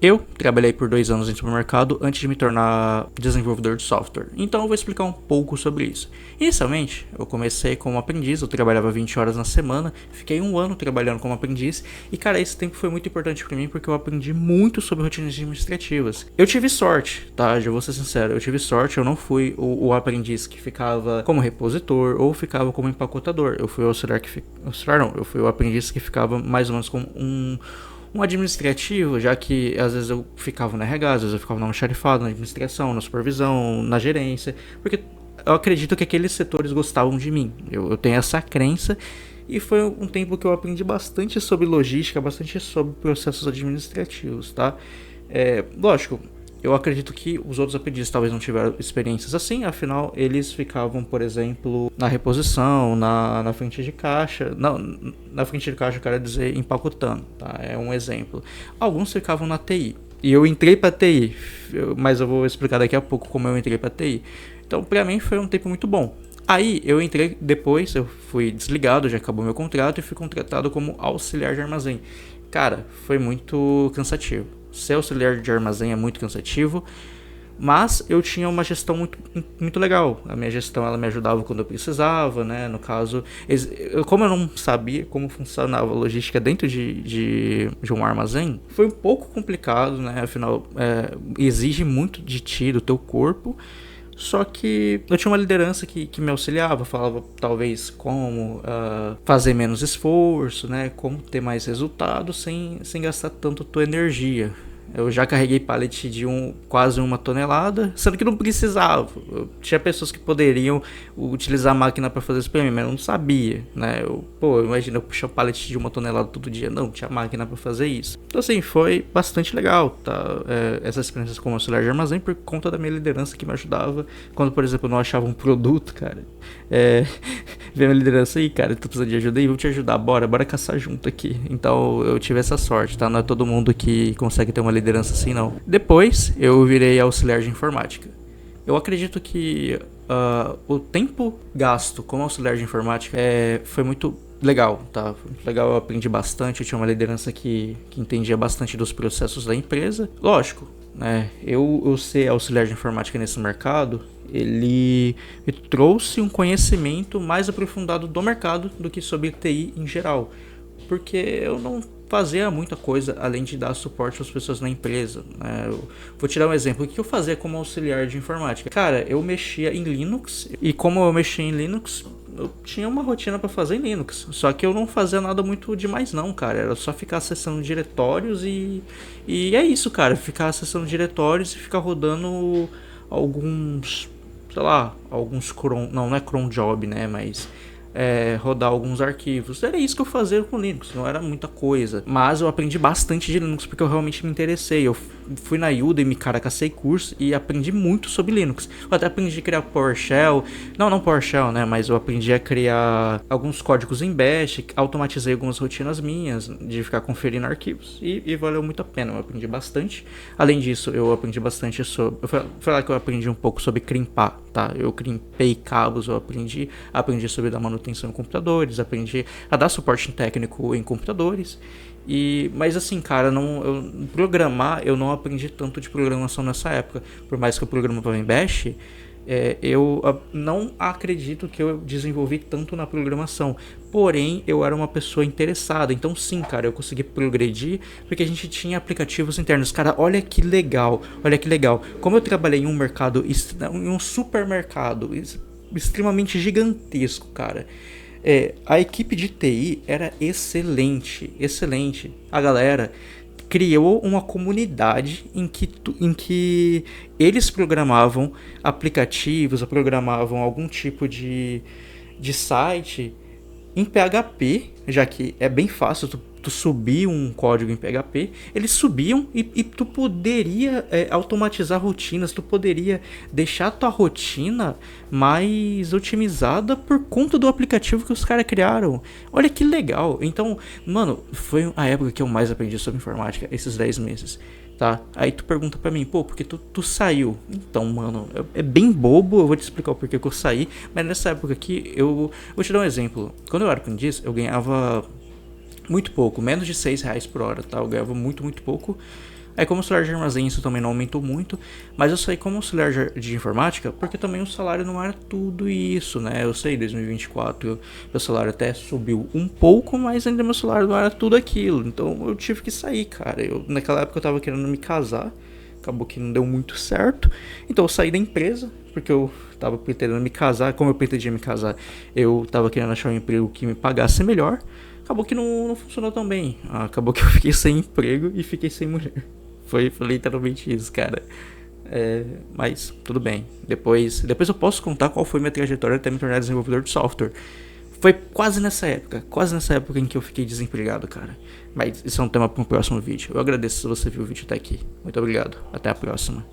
Eu trabalhei por 2 anos em supermercado antes de me tornar desenvolvedor de software, então eu vou explicar um pouco sobre isso. Inicialmente, eu comecei como aprendiz, eu trabalhava 20 horas na semana, fiquei 1 ano trabalhando como aprendiz, e cara, esse tempo foi muito importante para mim porque eu aprendi muito sobre rotinas administrativas. Eu tive sorte, tá? Já vou ser sincero, eu tive sorte, eu não fui o aprendiz que ficava como repositor ou ficava como empacotador, eu fui o auxiliar auxiliar não, eu fui o aprendiz que ficava mais ou menos como um administrativo, já que às vezes eu ficava no RH, às vezes eu ficava no almoxarifado, na administração, na supervisão, na gerência, porque eu acredito que aqueles setores gostavam de mim. Eu tenho essa crença e foi um tempo que eu aprendi bastante sobre logística, bastante sobre processos administrativos, tá? Lógico, eu acredito que os outros aprendizes talvez não tiveram experiências assim, afinal eles ficavam, por exemplo, na reposição, na frente de caixa. Não, na frente de caixa eu quero dizer empacotando, tá? É um exemplo. Alguns ficavam na TI. E eu entrei pra TI, mas eu vou explicar daqui a pouco como eu entrei pra TI. Então, pra mim foi um tempo muito bom. Aí eu entrei depois, eu fui desligado, já acabou meu contrato e fui contratado como auxiliar de armazém. Cara, foi muito cansativo. Ser auxiliar de armazém é muito cansativo, mas eu tinha uma gestão muito legal. A minha gestão ela me ajudava quando eu precisava, né? No caso, como eu não sabia como funcionava a logística dentro de um armazém, foi um pouco complicado, né? Afinal, exige muito de ti, do teu corpo. Só que eu tinha uma liderança que me auxiliava, falava talvez como fazer menos esforço, né? Como ter mais resultado sem gastar tanto tua energia. Eu já carreguei pallet de quase 1 tonelada, sendo que não precisava. Tinha pessoas que poderiam utilizar a máquina para fazer isso pra mim, mas eu não sabia, né? Imagina eu puxar o pallet de 1 tonelada todo dia. Não, tinha máquina para fazer isso. Então, assim, foi bastante legal, tá? Essas experiências como auxiliar de armazém por conta da minha liderança que me ajudava. Quando, por exemplo, eu não achava um produto, cara, ver a minha liderança aí, cara, tu precisa de ajuda aí, vou te ajudar, bora caçar junto aqui. Então, eu tive essa sorte, tá? Não é todo mundo que consegue ter uma liderança assim, não. Depois, eu virei auxiliar de informática. Eu acredito que o tempo gasto como auxiliar de informática foi muito legal, tá? Foi muito legal, eu aprendi bastante, eu tinha uma liderança que entendia bastante dos processos da empresa. Lógico, né? Eu ser auxiliar de informática nesse mercado, ele me trouxe um conhecimento mais aprofundado do mercado do que sobre TI em geral. Porque eu não fazia muita coisa além de dar suporte às pessoas na empresa, né? Eu vou te dar um exemplo. O que eu fazia como auxiliar de informática? Cara, eu mexia em Linux e como eu mexia em Linux, eu tinha uma rotina para fazer em Linux. Só que eu não fazia nada muito demais não, cara. Era só ficar acessando diretórios e é isso, cara. Ficar acessando diretórios e ficar rodando alguns, sei lá, alguns cron, não é cron job, né, mas rodar alguns arquivos. Era isso que eu fazia com Linux, não era muita coisa. Mas eu aprendi bastante de Linux porque eu realmente me interessei. Eu fui na Udemy, cara, cacei curso e aprendi muito sobre Linux. Eu até aprendi a criar PowerShell. Não PowerShell, né? Mas eu aprendi a criar alguns códigos em Bash, automatizei algumas rotinas minhas de ficar conferindo arquivos. E valeu muito a pena, eu aprendi bastante. Além disso, eu aprendi bastante sobre... Foi lá que eu aprendi um pouco sobre crimpar, tá? Eu crimpei cabos, eu aprendi sobre dar manutenção em computadores, aprendi a dar suporte técnico em computadores. Mas assim, cara, programar eu não aprendi tanto de programação nessa época. Por mais que eu programava em Bash, eu não acredito que eu desenvolvi tanto na programação. Porém, eu era uma pessoa interessada. Então sim, cara, eu consegui progredir porque a gente tinha aplicativos internos. Cara, olha que legal, olha que legal. Como eu trabalhei em um mercado, em um supermercado extremamente gigantesco, cara. A equipe de TI era excelente, excelente. A galera criou uma comunidade em que eles programavam aplicativos, programavam algum tipo de site em PHP, já que é bem fácil tu subir um código em PHP, eles subiam e tu poderia automatizar rotinas, tu poderia deixar tua rotina mais otimizada por conta do aplicativo que os caras criaram. Olha que legal. Então, mano, foi a época que eu mais aprendi sobre informática, esses 10 meses. Tá? Aí tu pergunta pra mim, porque tu saiu? Então, mano, é bem bobo, eu vou te explicar o porquê que eu saí, mas nessa época aqui, eu vou te dar um exemplo. Quando eu era aprendiz, eu ganhava muito pouco, menos de R$6 por hora, tá? Eu ganhava muito pouco. Aí como auxiliar de armazém isso também não aumentou muito, mas eu saí como auxiliar de informática porque também o salário não era tudo isso, né? Eu sei, 2024 meu salário até subiu um pouco, mas ainda meu salário não era tudo aquilo. Então eu tive que sair, cara. Naquela época eu tava querendo me casar, acabou que não deu muito certo. Então eu saí da empresa, porque eu tava pretendendo me casar. Como eu pretendia me casar, eu tava querendo achar um emprego que me pagasse melhor. Acabou que não funcionou tão bem. Acabou que eu fiquei sem emprego e fiquei sem mulher. Foi literalmente isso, cara. Mas tudo bem. Depois eu posso contar qual foi minha trajetória até me tornar desenvolvedor de software. Foi quase nessa época em que eu fiquei desempregado, cara. Mas isso é um tema para um próximo vídeo. Eu agradeço se você viu o vídeo até aqui. Muito obrigado. Até a próxima.